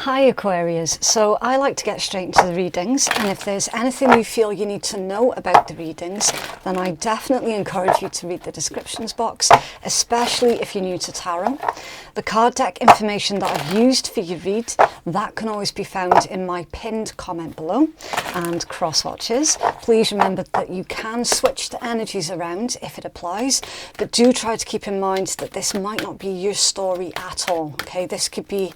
Hi Aquarius, so I like to get straight into the readings, and if there's anything you feel you need to know about the readings, then I definitely encourage you to read the descriptions box, especially if you're new to tarot. The card deck information that I've used for your read, that can always be found in my pinned comment below, and cross watches. Please remember that you can switch the energies around if it applies, but do try to keep in mind that this might not be your story at all, okay? This could be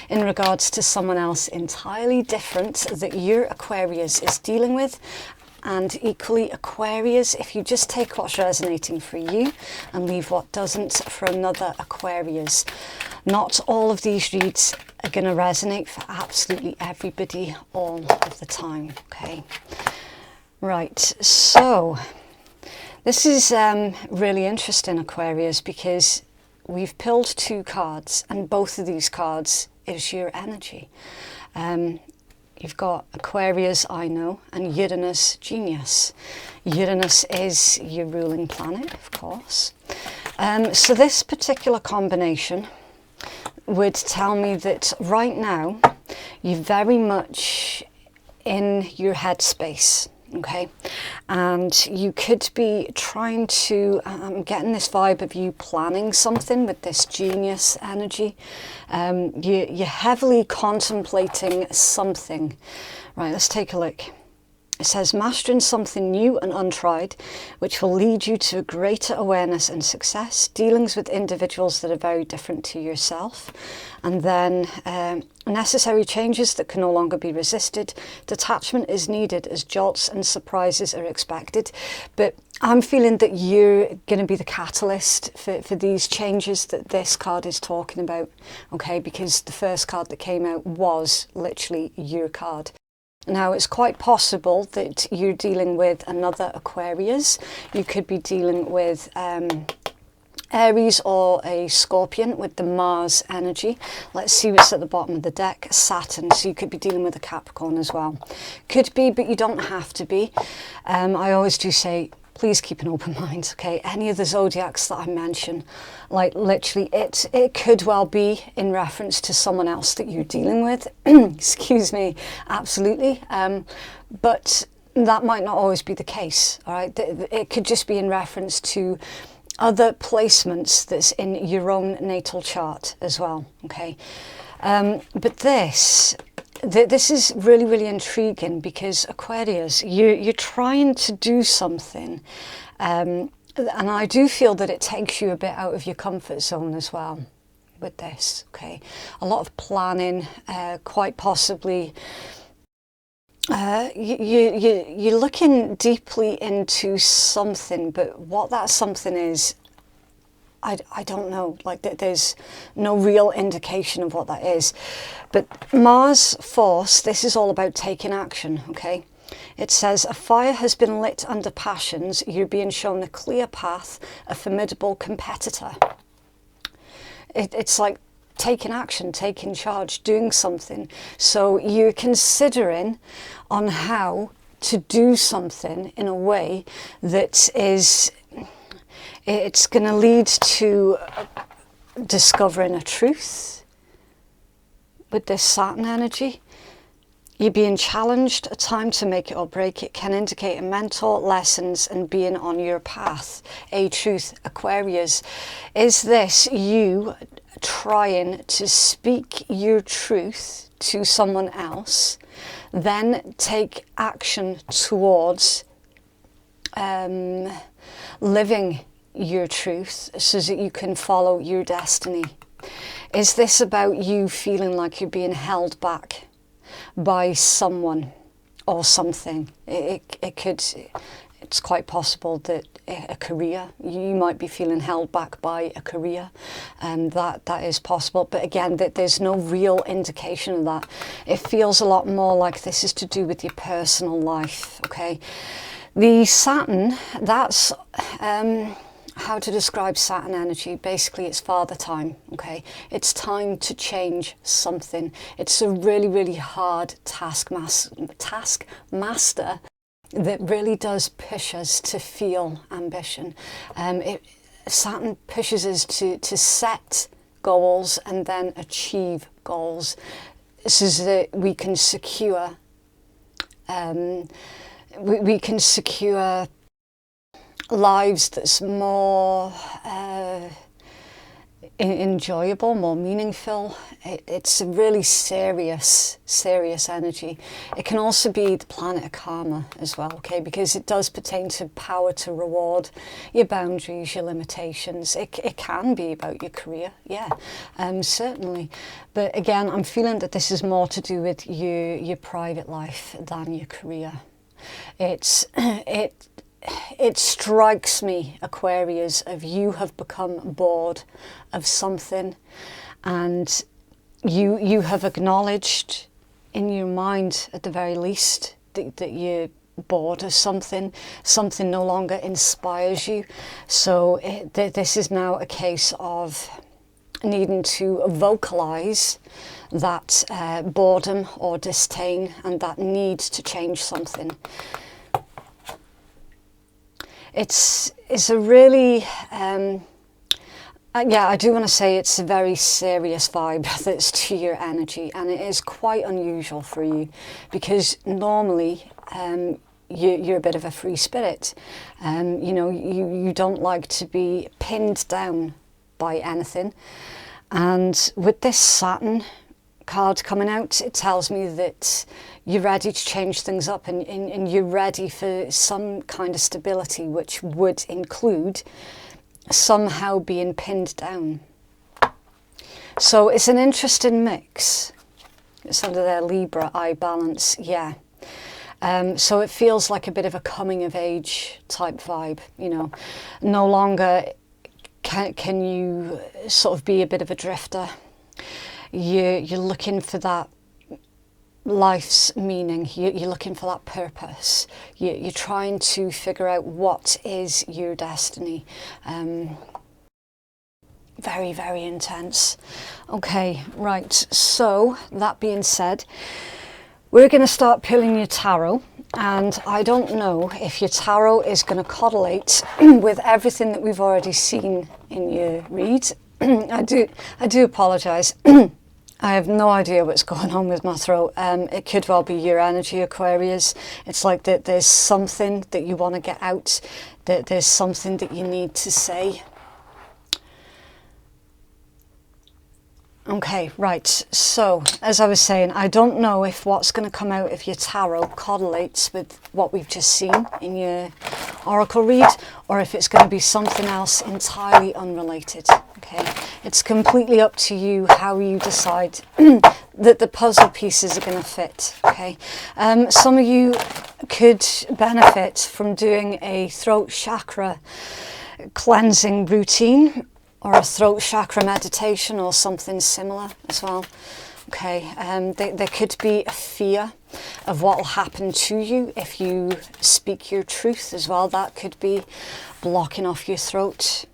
in regards to someone else entirely different that your Aquarius is dealing with. And equally, Aquarius, if you just take what's resonating for you and leave what doesn't for another Aquarius. Not all of these reads are going to resonate for absolutely everybody all of the time, okay? Right, so this is really interesting, Aquarius, because we've pulled two cards, and both of these cards is your energy. You've got Aquarius, I know, and Uranus, genius. Uranus is your ruling planet, of course. So this particular combination would tell me that right now you're very much in your headspace. Okay, and you could be trying to, I'm getting this vibe of you planning something with this genius energy. You're heavily contemplating something. Right, let's take a look. It says, mastering something new and untried, which will lead you to greater awareness and success, dealings with individuals that are very different to yourself, and then necessary changes that can no longer be resisted. Detachment is needed as jolts and surprises are expected. But I'm feeling that you're going to be the catalyst for these changes that this card is talking about, okay, because the first card that came out was literally your card. Now, it's quite possible that you're dealing with another Aquarius. You could be dealing with Aries or a Scorpion with the Mars energy. Let's see what's at the bottom of the deck. Saturn, so you could be dealing with a Capricorn as well. Could be, but you don't have to be. I always do say, please keep an open mind, okay? Any of the zodiacs that I mention, like literally it could well be in reference to someone else that you're dealing with. Excuse me, absolutely. But that might not always be the case, all right? It could just be in reference to other placements that's in your own natal chart as well, okay? But this is really, really intriguing because Aquarius, you're trying to do something, and I do feel that it takes you a bit out of your comfort zone as well with this, okay? A lot of planning, quite possibly. You're looking deeply into something, but what that something is, I don't know. Like, there's no real indication of what that is. But Mars force, this is all about taking action, okay? It says, a fire has been lit under passions. You're being shown a clear path, a formidable competitor. It's like taking action, taking charge, doing something. So you're considering on how to do something in a way that is, it's going to lead to discovering a truth with this Saturn energy. You're being challenged, a time to make it or break it, can indicate a mentor, lessons, and being on your path. A truth, Aquarius. Is this you trying to speak your truth to someone else, then take action towards living your truth so that you can follow your destiny? Is this about you feeling like you're being held back by someone or something? It's quite possible that a career, you might be feeling held back by a career, and that is possible. But again, there's no real indication of that. It feels a lot more like this is to do with your personal life, okay? The Saturn, that's how to describe Saturn energy. Basically, it's father time, okay? It's time to change something. It's a really, really hard taskmaster that really does push us to feel ambition. Saturn pushes us to set goals and then achieve goals. so that we can secure we can secure lives that's more enjoyable, more meaningful. It's a really serious energy. It can also be the planet of karma as well, okay, because it does pertain to power to reward, your boundaries, your limitations. It can be about your career, yeah, certainly. But again, I'm feeling that this is more to do with your private life than your career. It strikes me, Aquarius, of you have become bored of something, and you have acknowledged in your mind, at the very least, that you're bored of something no longer inspires you. So this is now a case of needing to vocalize that boredom or disdain and that need to change something. It's a really, yeah, I do want to say it's a very serious vibe that's to your energy, and it is quite unusual for you, because normally you're a bit of a free spirit. You know, you don't like to be pinned down by anything. And with this Saturn card coming out, it tells me that you're ready to change things up, and you're ready for some kind of stability, which would include somehow being pinned down. So it's an interesting mix. It's under their Libra eye balance, yeah. So it feels like a bit of a coming of age type vibe, you know. No longer can you sort of be a bit of a drifter. You're looking for that life's meaning. You're looking for that purpose. You're trying to figure out what is your destiny. Very, very intense. Okay, right. So that being said, we're going to start pulling your tarot. And I don't know if your tarot is going to correlate with everything that we've already seen in your read. I do apologise. I have no idea what's going on with my throat. It could well be your energy, Aquarius. It's like that there's something that you want to get out, that there's something that you need to say. Okay, right, so as I was saying, I don't know if what's going to come out of your tarot correlates with what we've just seen in your oracle read, or if it's going to be something else entirely unrelated. Okay, it's completely up to you how you decide that the puzzle pieces are going to fit. Okay, some of you could benefit from doing a throat chakra cleansing routine, or a throat chakra meditation, or something similar as well. Okay, there could be a fear of what will happen to you if you speak your truth as well. That could be blocking off your throat.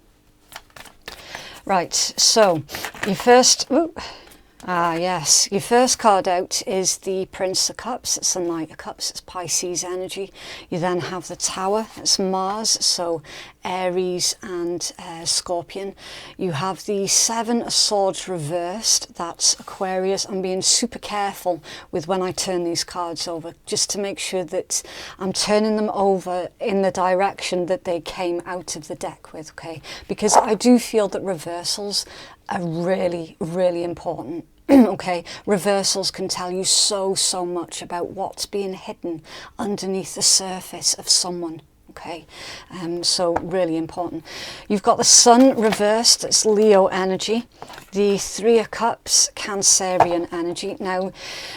Right, so your first, your first card out is the Prince of Cups. It's the Knight of Cups. It's Pisces energy. You then have the Tower. It's Mars, so Aries and Scorpion. You have the Seven of Swords reversed. That's Aquarius. I'm being super careful with when I turn these cards over, just to make sure that I'm turning them over in the direction that they came out of the deck with, okay? Because I do feel that reversals are really, really important. Okay, reversals can tell you so much about what's being hidden underneath the surface of someone. Okay, so really important. You've got the Sun reversed. It's Leo energy. The Three of Cups, Cancerian energy. Now,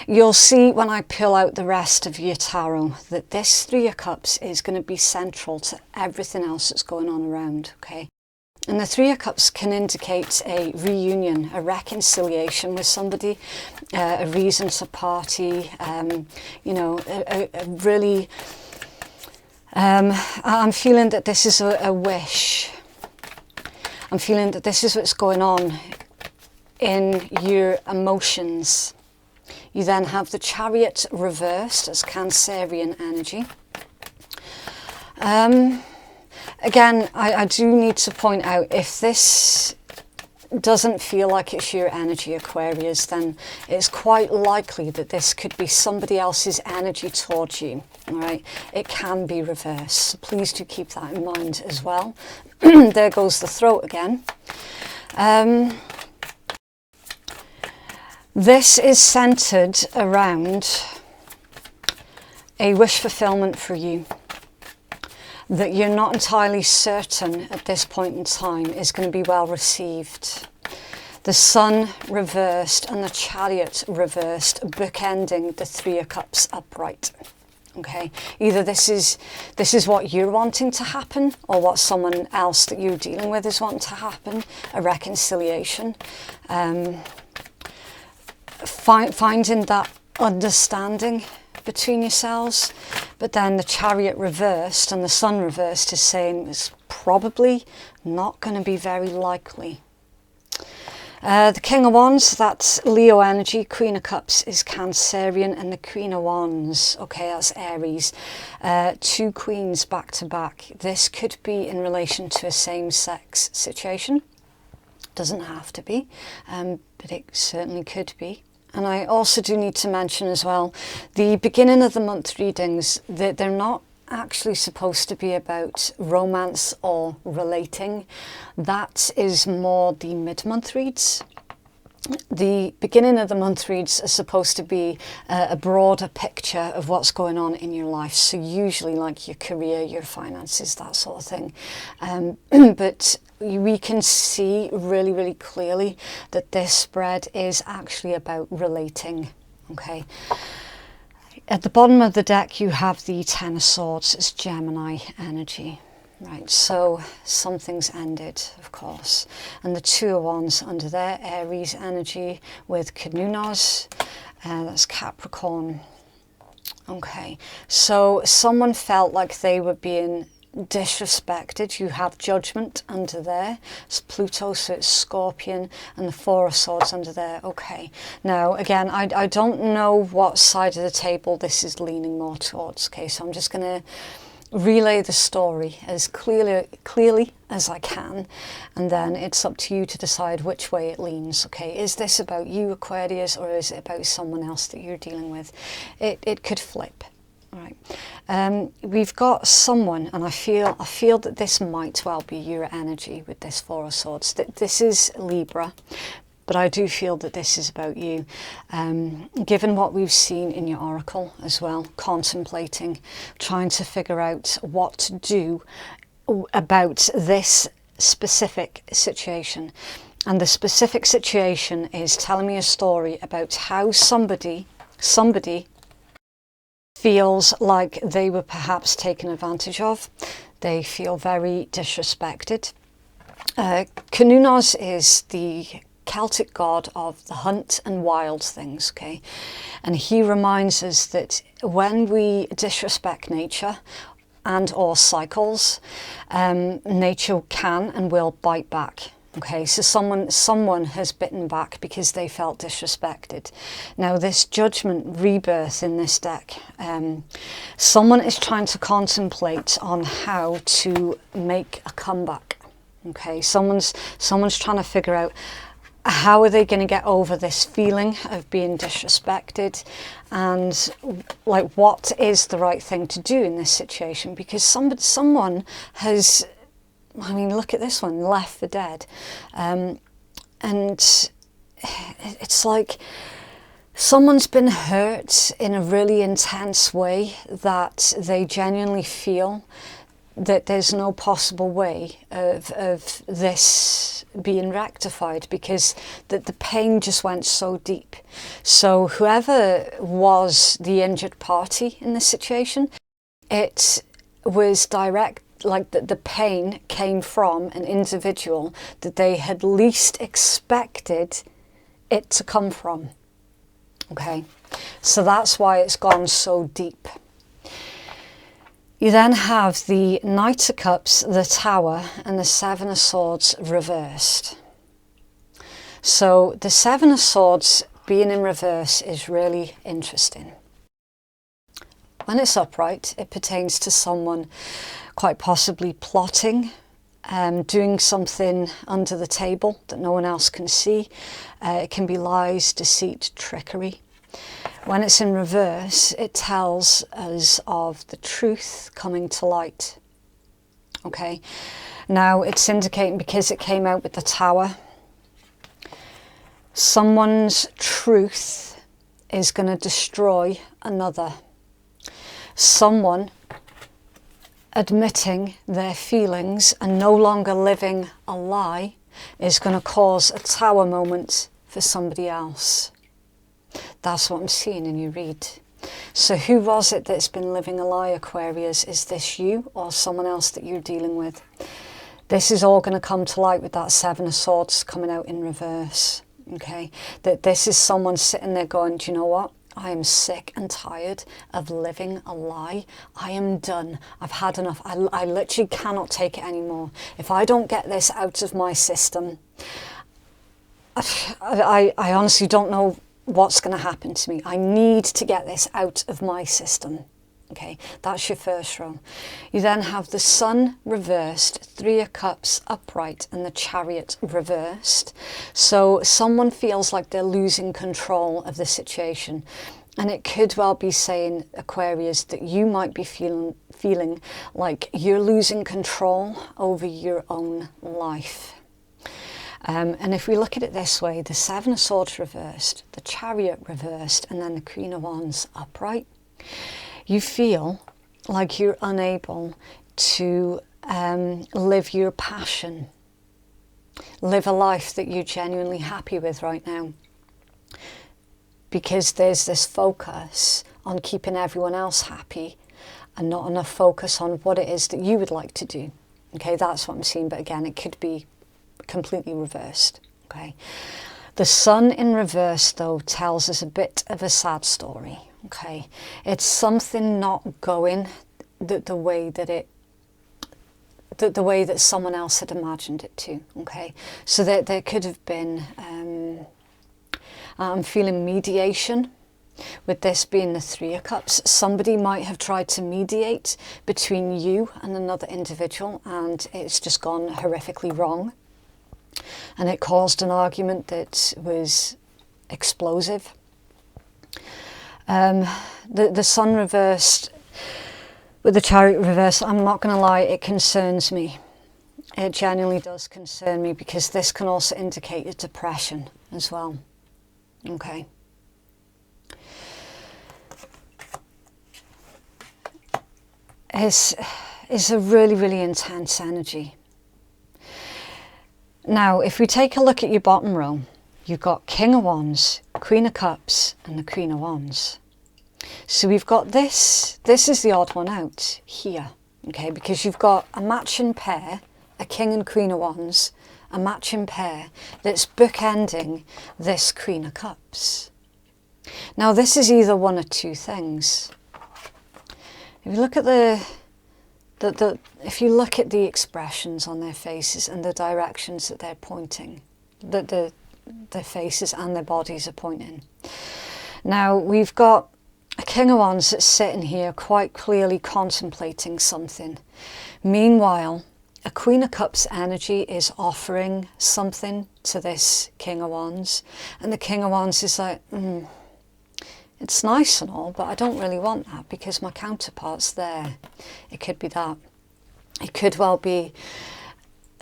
you'll see when I pull out the rest of your tarot that this Three of Cups is going to be central to everything else that's going on around. Okay. And the Three of Cups can indicate a reunion, a reconciliation with somebody, a reason to party, you know, a really... I'm feeling that this is a wish. I'm feeling that this is what's going on in your emotions. You then have the Chariot reversed as Cancerian energy. Again, I do need to point out, if this doesn't feel like it's your energy, Aquarius, then it's quite likely that this could be somebody else's energy towards you. All right, it can be reversed, so please do keep that in mind as well. There goes the throat again. This is centered around a wish fulfillment for you that you're not entirely certain at this point in time is going to be well received. The Sun reversed and the Chariot reversed, bookending the Three of Cups upright. Okay, either this is what you're wanting to happen, or what someone else that you're dealing with is wanting to happen, a reconciliation. Finding that understanding between yourselves. But then the Chariot reversed and the Sun reversed is saying it's probably not going to be very likely. The King of Wands, that's Leo energy. Queen of Cups is Cancerian, and the Queen of Wands, okay, that's Aries. Two queens back to back. This could be in relation to a same-sex situation. Doesn't have to be, but it certainly could be. And I also do need to mention as well, the beginning of the month readings, they're not actually supposed to be about romance or relating. That is more the mid-month reads. The beginning of the month reads are supposed to be a broader picture of what's going on in your life. So usually like your career, your finances, that sort of thing. But we can see really, really clearly that this spread is actually about relating. Okay. At the bottom of the deck, you have the Ten of Swords. It's Gemini energy. Right, so something's ended, of course. And the Two of Wands under there, Aries energy with Canunos. That's Capricorn. Okay, so someone felt like they were being disrespected. You have Judgment under there. It's Pluto, so it's Scorpion, and the Four of Swords under there. Okay, now again, I don't know what side of the table this is leaning more towards. Okay, so I'm just going to relay the story as clearly as I can, and then it's up to you to decide which way it leans. Okay, is this about you, Aquarius, or is it about someone else that you're dealing with? It could flip. All right, we've got someone, and I feel that this might well be your energy with this Four of Swords. This is Libra, but I do feel that this is about you. Given what we've seen in your oracle as well, contemplating, trying to figure out what to do about this specific situation. And the specific situation is telling me a story about how somebody feels like they were perhaps taken advantage of. They feel very disrespected. Canunos is the Celtic god of the hunt and wild things, okay? And he reminds us that when we disrespect nature and or cycles, nature can and will bite back. Okay, so someone has bitten back because they felt disrespected. Now this Judgment rebirth in this deck, someone is trying to contemplate on how to make a comeback. Okay, someone's trying to figure out how are they going to get over this feeling of being disrespected, and like what is the right thing to do in this situation, because someone has, I mean, look at this one, left for dead. And it's like someone's been hurt in a really intense way that they genuinely feel that there's no possible way of this being rectified, because the pain just went so deep. So whoever was the injured party in this situation, it was direct. Like the pain came from an individual that they had least expected it to come from. Okay, so that's why it's gone so deep. You then have the Knight of Cups, the Tower, and the Seven of Swords reversed. So the Seven of Swords being in reverse is really interesting. When it's upright, it pertains to someone quite possibly plotting doing something under the table that no one else can see. It can be lies, deceit, trickery. When it's in reverse, it tells us of the truth coming to light. Okay, now it's indicating, because it came out with the Tower, someone's truth is going to destroy another. Someone admitting their feelings and no longer living a lie is going to cause a Tower moment for somebody else. That's what I'm seeing in your read. So who was it that's been living a lie, Aquarius? Is this you or someone else that you're dealing with? This is all going to come to light with that Seven of Swords coming out in reverse. Okay, that this is someone sitting there going, do you know what? I am sick and tired of living a lie. I am done. I've had enough. I literally cannot take it anymore. If I don't get this out of my system, I honestly don't know what's going to happen to me. I need to get this out of my system. Okay, that's your first row. You then have the Sun reversed, Three of Cups upright, and the Chariot reversed. So someone feels like they're losing control of the situation. And it could well be saying, Aquarius, that you might be feeling like you're losing control over your own life. And if we look at it this way, the Seven of Swords reversed, the Chariot reversed, and then the Queen of Wands upright, you feel like you're unable to live your passion, live a life that you're genuinely happy with right now, because there's this focus on keeping everyone else happy and not enough focus on what it is that you would like to do. Okay, that's what I'm seeing, but again, it could be completely reversed. Okay, the Sun in reverse, though, tells us a bit of a sad story. Okay, it's something not going the way that the way that someone else had imagined it to. Okay, so there could have been I'm feeling mediation. With this being the Three of Cups, somebody might have tried to mediate between you and another individual, and it's just gone horrifically wrong, and it caused an argument that was explosive. The Sun reversed with the Chariot reversed, I'm not going to lie, it concerns me. It genuinely does concern me, because this can also indicate a depression as well. Okay. It's a really, really intense energy. Now, if we take a look at your bottom row, you've got King of Wands, Queen of Cups, and the Queen of Wands. So we've got this is the odd one out here, okay, because you've got a matching pair, a King and Queen of Wands, a matching pair that's bookending this Queen of Cups. Now, this is either one of two things. If you look at if you look at the expressions on their faces and the directions that they're pointing, that their faces and their bodies are pointing. Now, we've got a King of Wands that's sitting here quite clearly contemplating something. Meanwhile, a Queen of Cups energy is offering something to this King of Wands, and the King of Wands is like, it's nice and all, but I don't really want that because my counterpart's there. It could be that. It could well be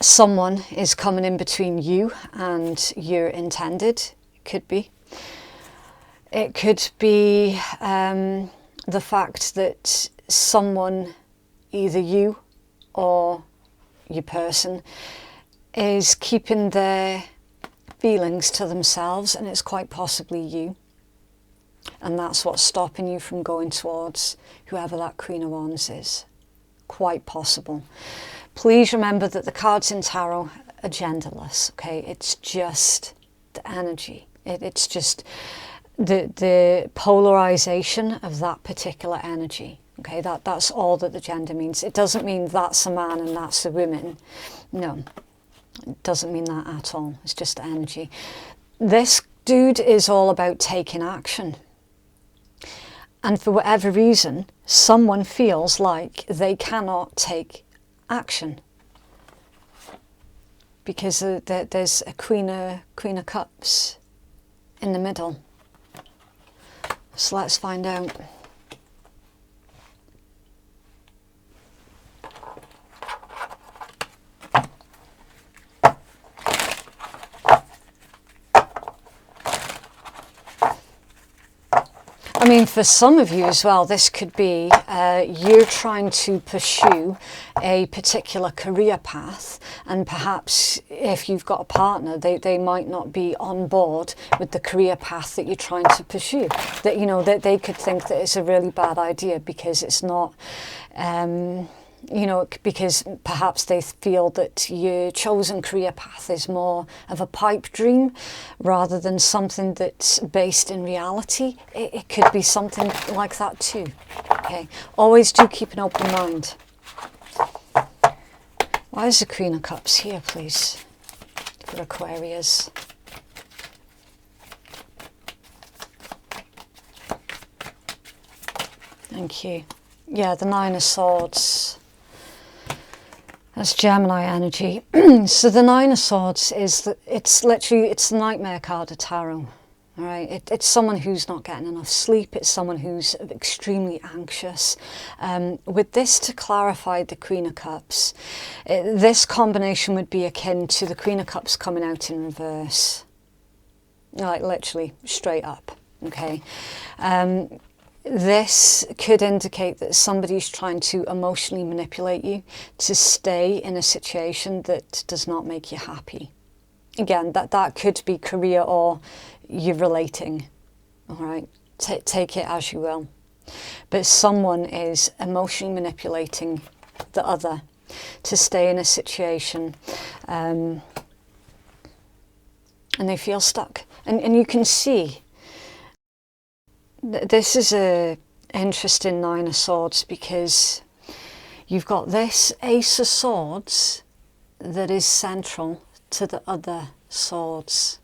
someone is coming in between you and your intended. It could be. It could be the fact that someone, either you or your person, is keeping their feelings to themselves, and it's quite possibly you. And that's what's stopping you from going towards whoever that Queen of Wands is. Quite possible. Please remember that the cards in tarot are genderless, okay? It's just the energy. It's just the polarization of that particular energy, okay? That's all that the gender means. It doesn't mean that's a man and that's a woman. No, it doesn't mean that at all. It's just energy. This dude is all about taking action. And for whatever reason, someone feels like they cannot take action. because there's a Queen of Cups in the middle. So let's find out. I mean, for some of you as well, this could be you're trying to pursue a particular career path, and perhaps if you've got a partner, they might not be on board with the career path that you're trying to pursue. That, you know, that they could think that it's a really bad idea because it's not, you know, because perhaps they feel that your chosen career path is more of a pipe dream rather than something that's based in reality. It could be something like that too. Okay, always do keep an open mind. Why is the Queen of Cups here, please, for Aquarius? Thank you. Yeah, the Nine of Swords. That's Gemini energy. So the Nine of Swords is it's the nightmare card of tarot. All right, it's someone who's not getting enough sleep. It's someone who's extremely anxious. With this, to clarify the Queen of Cups, this combination would be akin to the Queen of Cups coming out in reverse, like literally straight up. Okay. This could indicate that somebody's trying to emotionally manipulate you to stay in a situation that does not make you happy. Again, that could be career or you're relating. All right, take it as you will. But someone is emotionally manipulating the other to stay in a situation, and they feel stuck. And you can see this is a interesting Nine of Swords, because you've got this Ace of Swords that is central to the other swords,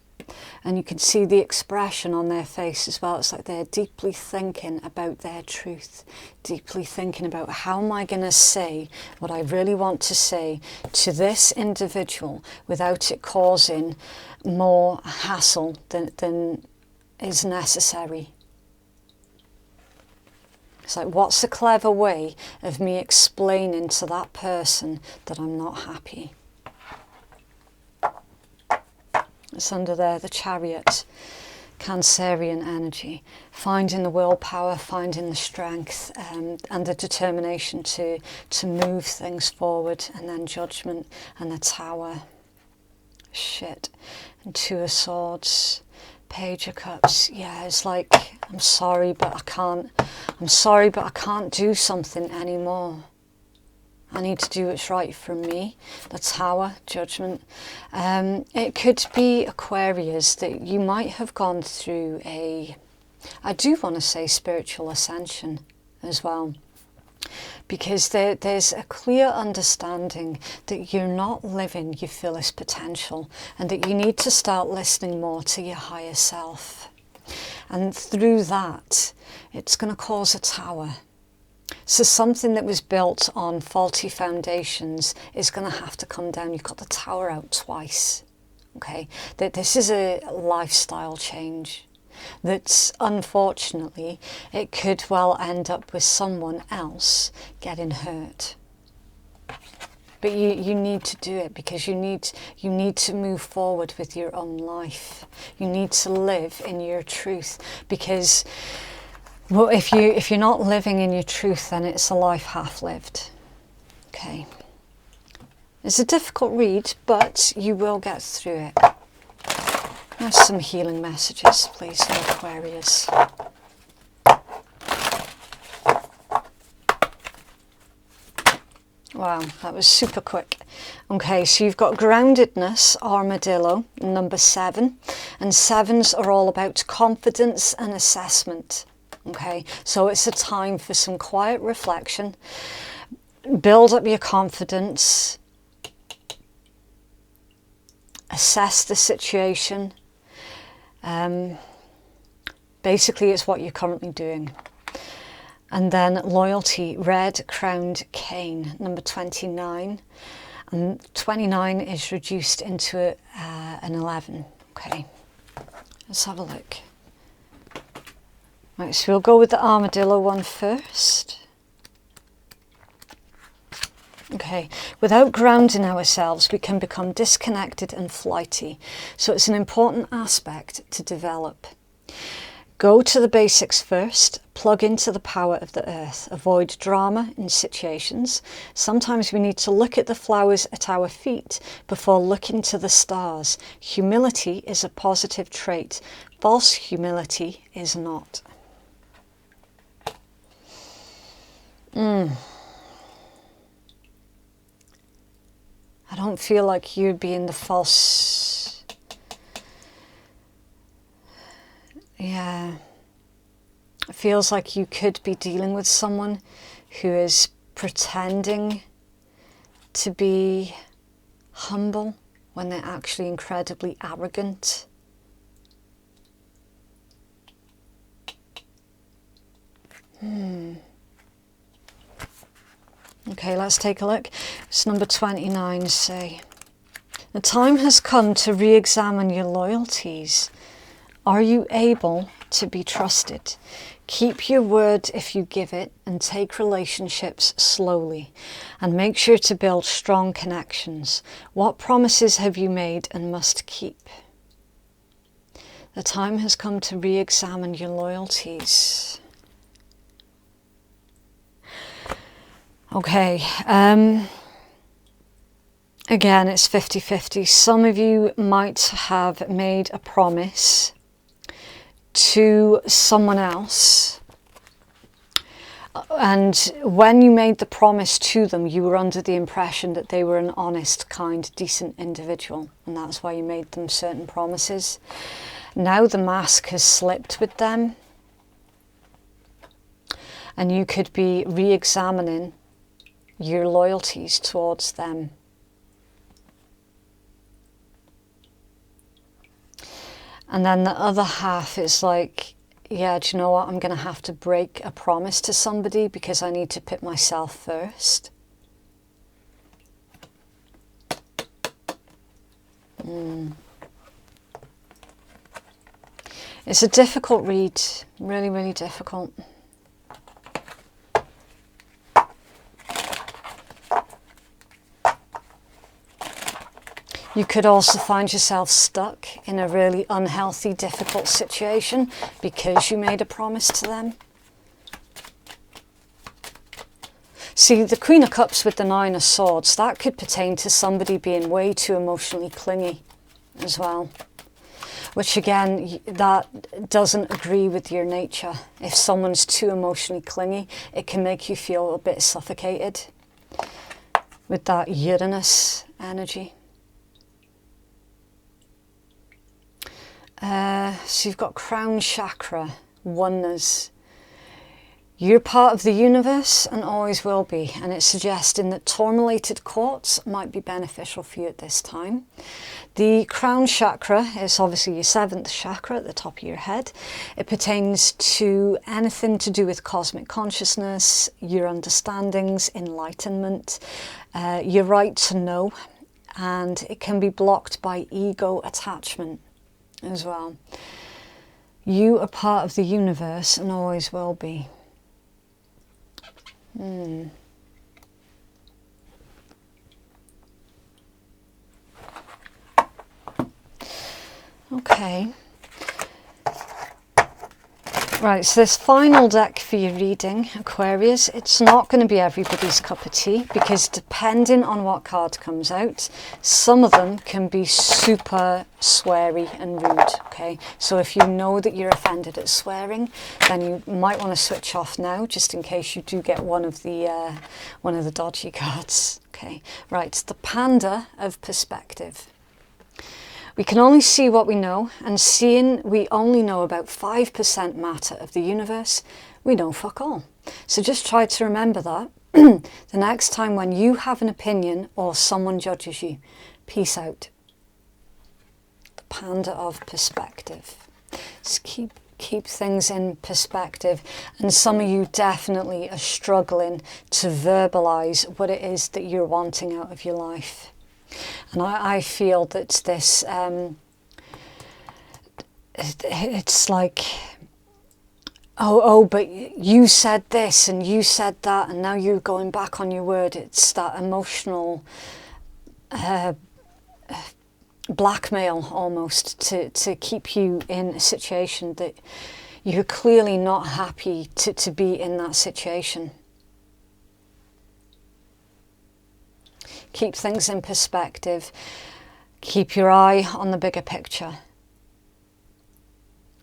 and you can see the expression on their face as well. It's like they're deeply thinking about their truth, deeply thinking about, how am I going to say what I really want to say to this individual without it causing more hassle than is necessary. It's like, what's a clever way of me explaining to that person that I'm not happy? It's under there, the Chariot, Cancerian energy. Finding the willpower, finding the strength, and the determination to move things forward. And then Judgment and the Tower. Shit. And Two of Swords. Page of Cups. Yeah, it's like, I'm sorry, but I can't do something anymore. I need to do what's right for me. The Tower, Judgment. It could be, Aquarius, that you might have gone through I do want to say spiritual ascension as well. Because there's a clear understanding that you're not living your fullest potential, and that you need to start listening more to your higher self. And through that, it's going to cause a tower. So something that was built on faulty foundations is going to have to come down. You've got the tower out twice. Okay, that this is a lifestyle change. That's, unfortunately, it could well end up with someone else getting hurt. But you need to do it, because you need to move forward with your own life. You need to live in your truth, because, well, if you're not living in your truth, then it's a life half lived. Okay. It's a difficult read, but you will get through it. Have some healing messages, please, for Aquarius. Wow, that was super quick. Okay, so you've got groundedness, armadillo, number 7. And 7s are all about confidence and assessment. Okay, so it's a time for some quiet reflection. Build up your confidence. Assess the situation. Basically, it's what you're currently doing. And then loyalty, red crowned cane, number 29. And 29 is reduced into an 11. Okay, let's have a look. Right, so we'll go with the armadillo one first. Okay, without grounding ourselves, we can become disconnected and flighty. So it's an important aspect to develop. Go to the basics first, plug into the power of the earth, avoid drama in situations. Sometimes we need to look at the flowers at our feet before looking to the stars. Humility is a positive trait. False humility is not. I don't feel like you'd be in the false. Yeah. It feels like you could be dealing with someone who is pretending to be humble when they're actually incredibly arrogant. Okay, let's take a look. It's number 29, say. The time has come to re-examine your loyalties. Are you able to be trusted? Keep your word if you give it, and take relationships slowly. And make sure to build strong connections. What promises have you made and must keep? The time has come to re-examine your loyalties. Okay, again, it's 50-50. Some of you might have made a promise to someone else, and when you made the promise to them, you were under the impression that they were an honest, kind, decent individual, and that's why you made them certain promises. Now the mask has slipped with them, and you could be re-examining your loyalties towards them. And then the other half is like, yeah, do you know what? I'm going to have to break a promise to somebody because I need to put myself first. It's a difficult read, really, really difficult. You could also find yourself stuck in a really unhealthy, difficult situation because you made a promise to them. See, the Queen of Cups with the Nine of Swords, that could pertain to somebody being way too emotionally clingy as well. Which again, that doesn't agree with your nature. If someone's too emotionally clingy, it can make you feel a bit suffocated with that Uranus energy. So you've got crown chakra, oneness. You're part of the universe and always will be, and it's suggesting that tourmalated quartz might be beneficial for you at this time. The crown chakra is obviously your 7th chakra at the top of your head. It pertains to anything to do with cosmic consciousness, your understandings, enlightenment, your right to know, and it can be blocked by ego attachment as well. You are part of the universe and always will be. Okay. Right, so this final deck for your reading, Aquarius, it's not going to be everybody's cup of tea because depending on what card comes out, some of them can be super sweary and rude, okay? So if you know that you're offended at swearing, then you might want to switch off now just in case you do get one of the dodgy cards, okay? Right, the Panda of Perspective. We can only see what we know, and seeing we only know about 5% matter of the universe, we know fuck all. So just try to remember that the next time when you have an opinion or someone judges you. Peace out. The Panda of Perspective. Just keep Keep things in perspective. And some of you definitely are struggling to verbalize what it is that you're wanting out of your life. And I feel that this, it's like, oh, but you said this and you said that, and now you're going back on your word. It's that emotional blackmail almost to keep you in a situation that you're clearly not happy to be in that situation. Keep things in perspective. Keep your eye on the bigger picture.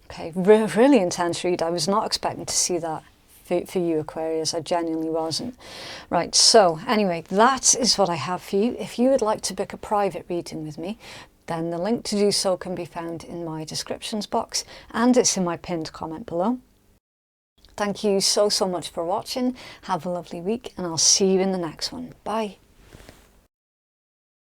Okay, really intense read. I was not expecting to see that for you, Aquarius. I genuinely wasn't. Right, so anyway, that is what I have for you. If you would like to book a private reading with me, then the link to do so can be found in my descriptions box, and it's in my pinned comment below. Thank you so much for watching. Have a lovely week, and I'll see you in the next one. Bye.